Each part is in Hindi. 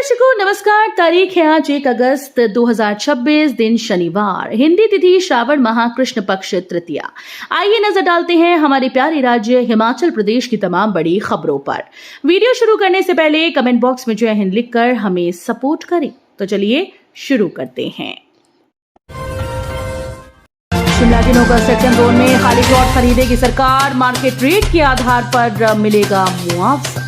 दर्शकों नमस्कार। तारीख है आज 1 अगस्त 2026, दिन शनिवार, हिंदी तिथि श्रावण माह कृष्ण पक्ष तृतीया। आइए नजर डालते हैं हमारे प्यारे राज्य हिमाचल प्रदेश की तमाम बड़ी खबरों पर। वीडियो शुरू करने से पहले कमेंट बॉक्स में जय हिंद लिखकर हमें सपोर्ट करें। तो चलिए शुरू करते हैं। शिमला के नो कंस्ट्रक्शन जोन में खाली प्लॉट खरीदेगी सरकार, मार्केट रेट के आधार पर मिलेगा मुआवजा।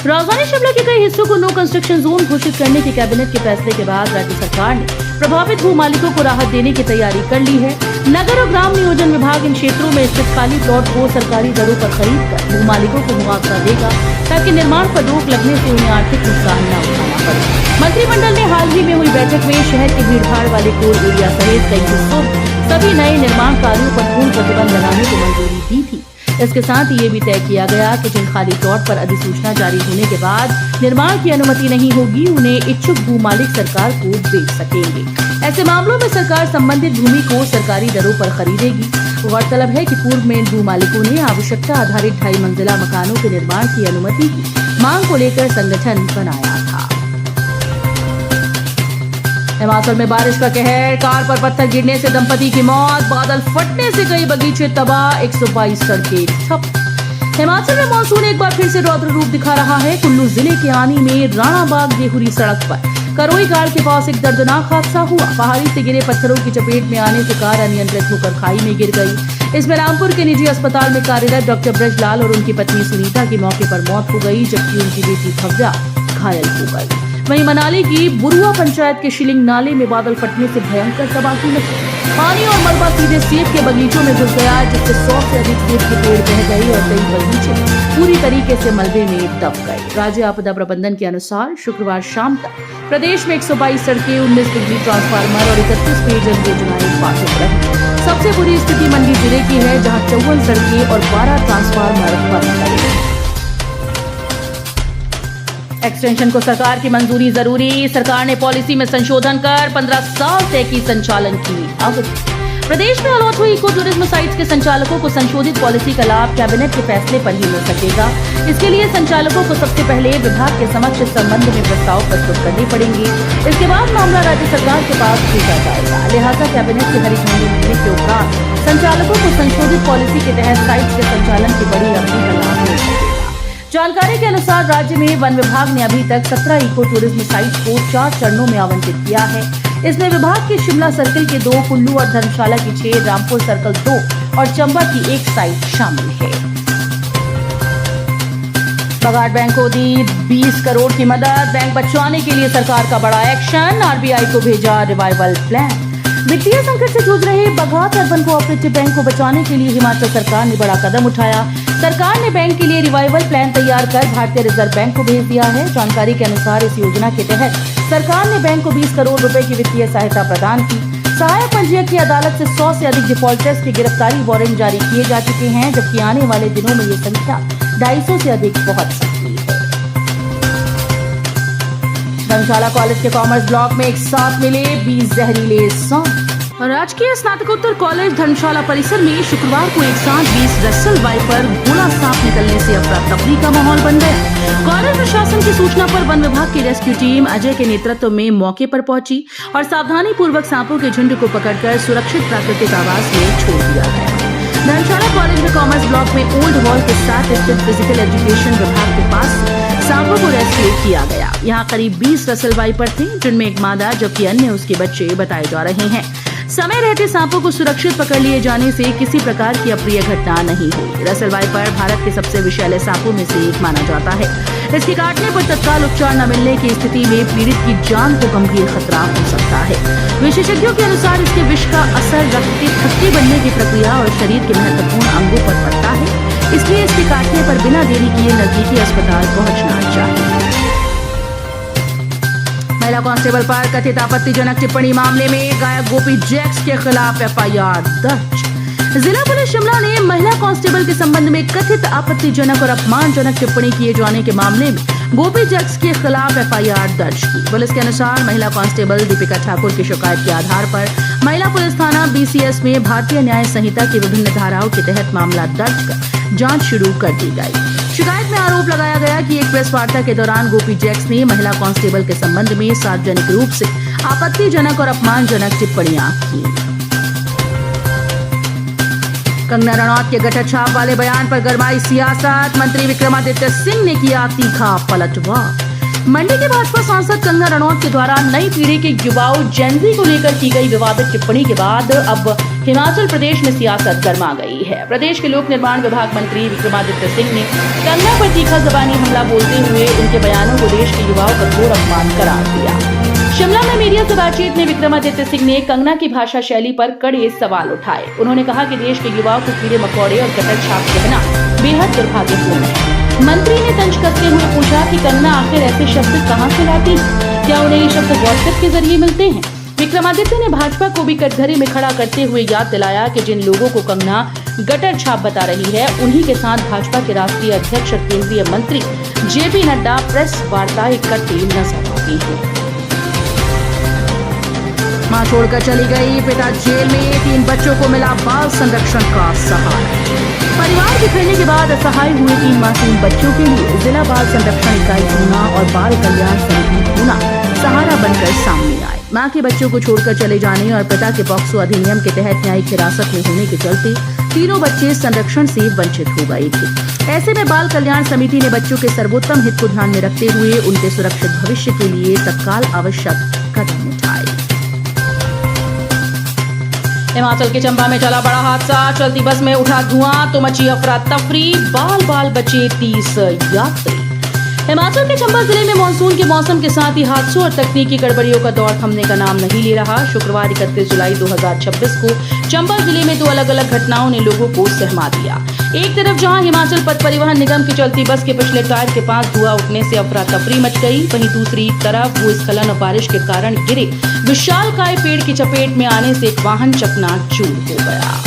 राजधानी शिमला के कई हिस्सों को नो कंस्ट्रक्शन जोन घोषित करने के कैबिनेट के फैसले के बाद राज्य सरकार ने प्रभावित भू मालिकों को राहत देने की तैयारी कर ली है। नगर और ग्राम नियोजन विभाग इन क्षेत्रों में स्थित खाली प्लॉट को सरकारी दरों पर खरीद कर भू मालिकों को मुआवजा देगा, ताकि निर्माण पर रोक लगने से उन्हें आर्थिक नुकसान न उठाना पड़े। मंत्रिमंडल ने हाल ही में हुई बैठक में शहर के भीड़भाड़ वाले कोर एरिया सहित कई हिस्सों में सभी नए निर्माण कार्यों पर पूर्ण प्रतिबंध लगाने को मंजूरी दी थी। इसके साथ ये भी तय किया गया कि जिन खाली प्लॉट पर अधिसूचना जारी होने के बाद निर्माण की अनुमति नहीं होगी, उन्हें इच्छुक भू मालिक सरकार को बेच सकेंगे। ऐसे मामलों में सरकार संबंधित भूमि को सरकारी दरों पर खरीदेगी। गौरतलब है कि पूर्व में भू मालिकों ने आवश्यकता आधारित 2.5 मंजिला मकानों के निर्माण की अनुमति की मांग को लेकर संगठन बनाया था। हिमाचल में बारिश का कहर, कार पर पत्थर गिरने से दंपति की मौत, बादल फटने से कई बगीचे तबाह, 122 सड़कें ठप। हिमाचल में मानसून एक बार फिर से रौद्र रूप दिखा रहा है। कुल्लू जिले के आनी में राणाबाग गेहुरी सड़क पर करोई गाड़ के पास एक दर्दनाक हादसा हुआ। पहाड़ी से गिरे पत्थरों की चपेट में आने से कार अनियंत्रित होकर खाई में गिर गई। इसमें रामपुर के निजी अस्पताल में कार्यरत डॉक्टर ब्रजलाल और उनकी पत्नी सुनीता की मौके पर मौत हो गई, जबकि उनकी बेटी भव्या घायल हो गई। वहीं मनाली की बुरुआ पंचायत के शिलिंग नाले में बादल फटने से भयंकर तबाही मची। पानी और मलबा सीधे सेब के बगीचों में घुस गया, जिससे 100 से अधिक सेब के पेड़ बह गए और कई बगीचे पूरी तरीके से मलबे में दब गए। राज्य आपदा प्रबंधन के अनुसार शुक्रवार शाम तक प्रदेश में 122 सड़कें, 19 बिजली ट्रांसफार्मर और 31 पेयजल योजनाएं बाधित रही। सबसे बुरी स्थिति मंडी जिले की है, जहाँ 54 सड़कें और 12 ट्रांसफार्मर बंद रहे। एक्सटेंशन को सरकार की मंजूरी जरूरी, सरकार ने पॉलिसी में संशोधन कर 15 साल तक की संचालन की अवधि। प्रदेश में अलॉट हुई इको टूरिज्म साइट्स के संचालकों को संशोधित पॉलिसी का लाभ कैबिनेट के फैसले पर ही मिल सकेगा। इसके लिए संचालकों को सबसे पहले विभाग के समक्ष इस संबंध में प्रस्ताव प्रस्तुत करने पड़ेंगे। इसके बाद मामला राज्य सरकार के पास भेजा जाएगा। लिहाजा कैबिनेट की हरी झंडी मिलने के उपरांत संचालकों को संशोधित पॉलिसी के तहत साइट्स के संचालन की बड़ी अवधि का लाभ मिल सकेगा। जानकारी के अनुसार राज्य में वन विभाग ने अभी तक 17 इको टूरिज्म साइट्स को 4 चरणों में आवंटित किया है। इसमें विभाग के शिमला सर्कल के 2, कुल्लू और धर्मशाला की 6, रामपुर सर्कल 2 और चंबा की 1 साइट शामिल है। बगाड़ बैंक को दी 20 करोड़ की मदद, बैंक बचाने के लिए सरकार का बड़ा एक्शन, आरबीआई को भेजा रिवाइवल प्लान। वित्तीय संकट से जूझ रहे बघाट अर्बन कोऑपरेटिव बैंक को बचाने के लिए हिमाचल सरकार ने बड़ा कदम उठाया। सरकार ने बैंक के लिए रिवाइवल प्लान तैयार कर भारतीय रिजर्व बैंक को भेज दिया है। जानकारी के अनुसार इस योजना के तहत सरकार ने बैंक को 20 करोड़ रुपए की वित्तीय सहायता प्रदान की। सहायक पंजीयक की अदालत से 100 से अधिक डिफॉल्टर्स के गिरफ्तारी वारंट जारी किए जा चुके हैं, जबकि आने वाले दिनों में ये संख्या 250 से अधिक पहुंच सकती है। धर्मशाला कॉलेज के कॉमर्स ब्लॉक में एक साथ मिले 20 जहरीले सांप। राजकीय स्नातकोत्तर कॉलेज धर्मशाला परिसर में शुक्रवार को एक साथ 20 रसल वाइपर गोला सांप निकलने से अफरा तफरी का माहौल बन गया। कॉलेज प्रशासन की सूचना पर वन विभाग की रेस्क्यू टीम अजय के नेतृत्व में मौके पर पहुंची और सावधानी पूर्वक सांपों के झुंड को पकड़कर सुरक्षित प्राकृतिक आवास में छोड़ दिया गया। धर्मशाला कॉलेज में कॉमर्स ब्लॉक में ओल्ड हॉल के साथ स्थित फिजिकल एजुकेशन विभाग के पास सांपों को रेस्क्यू किया गया। यहाँ करीब 20 रसल वाइपर थे, जिनमें एक मादा जबकि अन्य उसके बच्चे बताए जा रहे हैं। समय रहते सांपों को सुरक्षित पकड़ लिए जाने से किसी प्रकार की अप्रिय घटना नहीं हुई। रसल वाइपर भारत के सबसे विषैले सांपों में से एक माना जाता है। इसके काटने पर तत्काल उपचार न मिलने की स्थिति में पीड़ित की जान को गंभीर खतरा हो सकता है। विशेषज्ञों के अनुसार इसके विष का असर रक्त के थक्के बनने की प्रक्रिया और शरीर के महत्वपूर्ण अंगों पर पड़ता है, इसलिए इसके काटने पर बिना देरी किए नजदीकी अस्पताल पहुंचना चाहिए। महिला कांस्टेबल पर कथित आपत्तिजनक टिप्पणी मामले में गायक गोपी जैक्स के खिलाफ एफआईआर दर्ज। जिला पुलिस शिमला ने महिला कांस्टेबल के संबंध में कथित आपत्तिजनक और अपमानजनक टिप्पणी किए जाने के मामले में गोपी जैक्स के खिलाफ एफआईआर दर्ज की। पुलिस के अनुसार महिला कांस्टेबल दीपिका ठाकुर की शिकायत के आधार पर महिला पुलिस थाना बीसीएस में भारतीय न्याय संहिता की विभिन्न धाराओं के तहत मामला दर्ज कर जांच शुरू कर दी गई। शिकायत में आरोप लगाया गया कि एक प्रेस वार्ता के दौरान गोपी जैक्स ने महिला कांस्टेबल के संबंध में सार्वजनिक रूप से आपत्तिजनक और अपमानजनक टिप्पणियां की। कंगना रनौत के गटर छाप वाले बयान पर गरमाई सियासत, मंत्री विक्रमादित्य सिंह ने किया तीखा पलटवार। मंडी के भाजपा सांसद कंगना रनौत के द्वारा नई पीढ़ी के युवाओं जेनजी को लेकर की गई विवादित टिप्पणी के बाद अब हिमाचल प्रदेश में सियासत गर्मा गई है। प्रदेश के लोक निर्माण विभाग मंत्री विक्रमादित्य सिंह ने कंगना पर तीखा ज़बानी हमला बोलते हुए उनके बयानों को देश के युवाओं का घोर अपमान करार दिया। शिमला में मीडिया से बातचीत में विक्रमादित्य सिंह ने कंगना की भाषा शैली पर कड़े सवाल उठाए। उन्होंने कहा कि देश के युवाओं को कीड़े मकोड़े और गटर छाप कहना बेहद दुर्भाग्यपूर्ण है। मंत्री ने तंज कसते हुए पूछा कि कंगना आखिर ऐसे शब्द कहां से लाती है, क्या उन्हें ये शब्द व्हाट्सएप के जरिए मिलते हैं। विक्रमादित्य ने भाजपा को भी कटघरे में खड़ा करते हुए याद दिलाया कि जिन लोगों को कंगना गटर छाप बता रही है उन्हीं के साथ भाजपा के राष्ट्रीय अध्यक्ष और केंद्रीय मंत्री जेपी नड्डा प्रेस वार्ता करते नजर आती है। मां छोड़कर चली गई, पिता जेल में, 3 बच्चों को मिला बाल संरक्षण का सहारा। परिवार बिखरने के बाद असहाय हुए 3 मासूम बच्चों के लिए जिला बाल संरक्षण इकाई ऊना और बाल कल्याण समिति ऊना सहारा बनकर सामने आए। मां के बच्चों को छोड़कर चले जाने और पिता के पॉक्सो अधिनियम के तहत न्यायिक हिरासत में होने के चलते तीनों बच्चे संरक्षण से वंचित हो गए थे। ऐसे में बाल कल्याण समिति ने बच्चों के सर्वोत्तम हित को ध्यान में रखते हुए उनके सुरक्षित भविष्य के लिए तत्काल आवश्यक कदम उठाए। हिमाचल के चंबा में चला बड़ा हादसा, चलती बस में उठा धुआं तो मची अफरा तफरी, बाल बचे 30 यात्री। हिमाचल के चंबा जिले में मानसून के मौसम के साथ ही हादसों और तकनीकी गड़बड़ियों का दौर थमने का नाम नहीं ले रहा। शुक्रवार 31 जुलाई 2026 को चंबा जिले में 2 अलग-अलग घटनाओं ने लोगों को सहमा दिया। एक तरफ जहां हिमाचल पथ परिवहन निगम की चलती बस के पिछले टायर के पास धुआं उठने से अफरा तफरी मच गई, वहीं दूसरी तरफ भूस्खलन और बारिश के कारण गिरे विशालकाय पेड़ की चपेट में आने से एक वाहन चकनाचूर हो गया।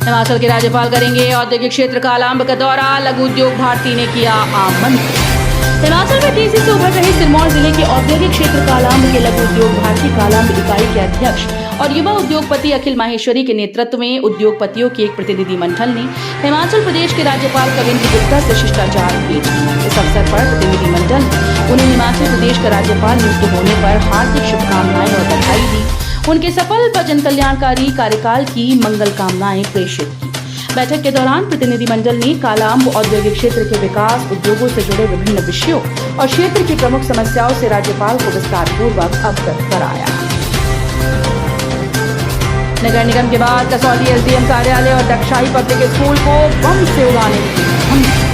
हिमाचल के राज्यपाल करेंगे औद्योगिक क्षेत्र कालांब का दौरा, लघु उद्योग भारती ने किया आमंत्रित। हिमाचल में तेजी से उभर रहे सिरमौर जिले के औद्योगिक क्षेत्र कालांब के लघु उद्योग भारती कालांब इकाई के अध्यक्ष और युवा उद्योगपति अखिल माहेश्वरी के नेतृत्व में उद्योगपतियों के एक प्रतिनिधि मंडल ने हिमाचल प्रदेश के राज्यपाल कविंद्र गुप्ता से शिष्टाचार भेंट की। इस अवसर पर प्रतिनिधि मंडल ने उन्हें हिमाचल प्रदेश का राज्यपाल नियुक्त होने पर हार्दिक शुभकामनाएं और बधाई दी। उनके सफल व जन कल्याणकारी कार्यकाल की मंगल कामनाएं प्रेषित की। बैठक के दौरान प्रतिनिधि मंडल ने कालांब औद्योगिक क्षेत्र के विकास, उद्योगों से जुड़े विभिन्न विषयों और क्षेत्र की प्रमुख समस्याओं से राज्यपाल को विस्तारपूर्वक अवगत कराया। नगर निगम के बाद कसौली एसडीएम कार्यालय और दक्षाई पब्लिक स्कूल को बम से उड़ाने की धमकी।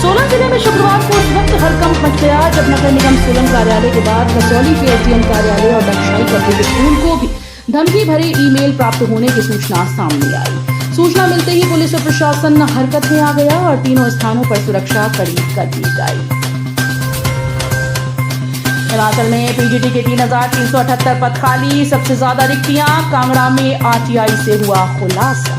सोलन जिले में शुक्रवार को उस वक्त हड़कंप मच गया जब नगर निगम सोलन कार्यालय के बाद कसौली के एसडीएम कार्यालय और दक्षाई पब्लिक स्कूल को भी धमकी भरे ईमेल प्राप्त होने की सूचना सामने आई। सूचना मिलते ही पुलिस और प्रशासन हरकत में आ गया और तीनों स्थानों पर सुरक्षा कड़ी कर दी गई। हिमाचल में पीजीटी के 3,378 पद खाली, सबसे ज्यादा रिक्तियां कांगड़ा में आरटीआई से हुआ खुलासा।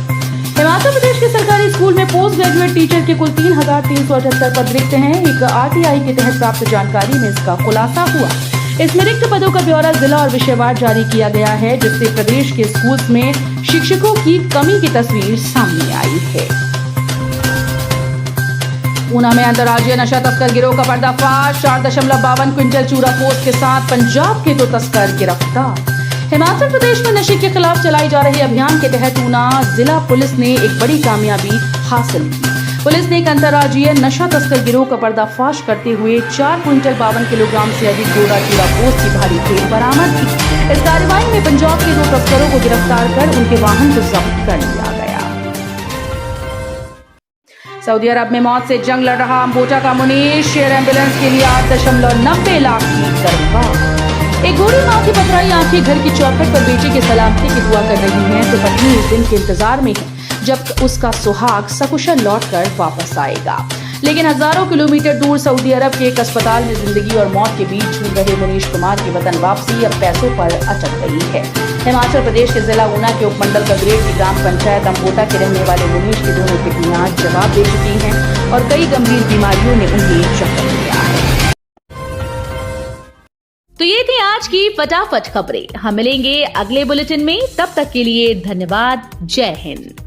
हिमाचल प्रदेश के सरकारी स्कूल में पोस्ट ग्रेजुएट टीचर के कुल 3,378 पद रिक्त हैं। एक आरटीआई के तहत प्राप्त जानकारी में इसका खुलासा हुआ। इसमें रिक्त पदों का ब्यौरा जिला और विषयवार जारी किया गया है, जिससे प्रदेश के स्कूल्स में शिक्षकों की कमी की तस्वीर सामने आई है। ऊना में अंतर्राज्यीय नशा तस्कर गिरोह का पर्दाफाश, 4.52 क्विंटल चूरा पोस्त के साथ पंजाब के 2 तस्कर गिरफ्तार। हिमाचल प्रदेश में नशे के खिलाफ चलाए जा रहे अभियान के तहत ऊना जिला पुलिस ने एक बड़ी कामयाबी हासिल की। पुलिस ने एक अंतर्राज्यीय नशा तस्कर गिरोह का पर्दाफाश करते हुए 4 क्विंटल 52 किलोग्राम से अधिक डोडा चूरा पोस्त की भारी खेप बरामद की। इस कार्रवाई में पंजाब के 2 तस्करों को गिरफ्तार कर उनके वाहन को जब्त कर लिया गया। सऊदी अरब में मौत से जंग लड़ रहा अम्बोटा का मुनीश, एयर एम्बुलेंस के लिए 8.90 लाख की दरख्वास्त। एक बूढ़ी मां की पथराई आंखें घर की चौखट पर बेटे की सलामती की दुआ कर रही हैं तो पत्नी इस दिन के इंतजार में है जब उसका सुहाग सकुशल लौटकर वापस आएगा। लेकिन हजारों किलोमीटर दूर सऊदी अरब के एक अस्पताल में जिंदगी और मौत के बीच झूल रहे मुनीश कुमार की वतन वापसी अब पैसों पर अटक गई है। हिमाचल प्रदेश के जिला ऊना के उपमंडल कगरेट की ग्राम पंचायत अम्बोटा के रहने वाले मुनीश की दोनों किडनियां जवाब दे चुकी हैं और कई गंभीर बीमारियों ने उन्हें जख्म किया है। तो ये थी आज की फटाफट खबरें। हम मिलेंगे अगले बुलेटिन में, तब तक के लिए धन्यवाद। जय हिंद।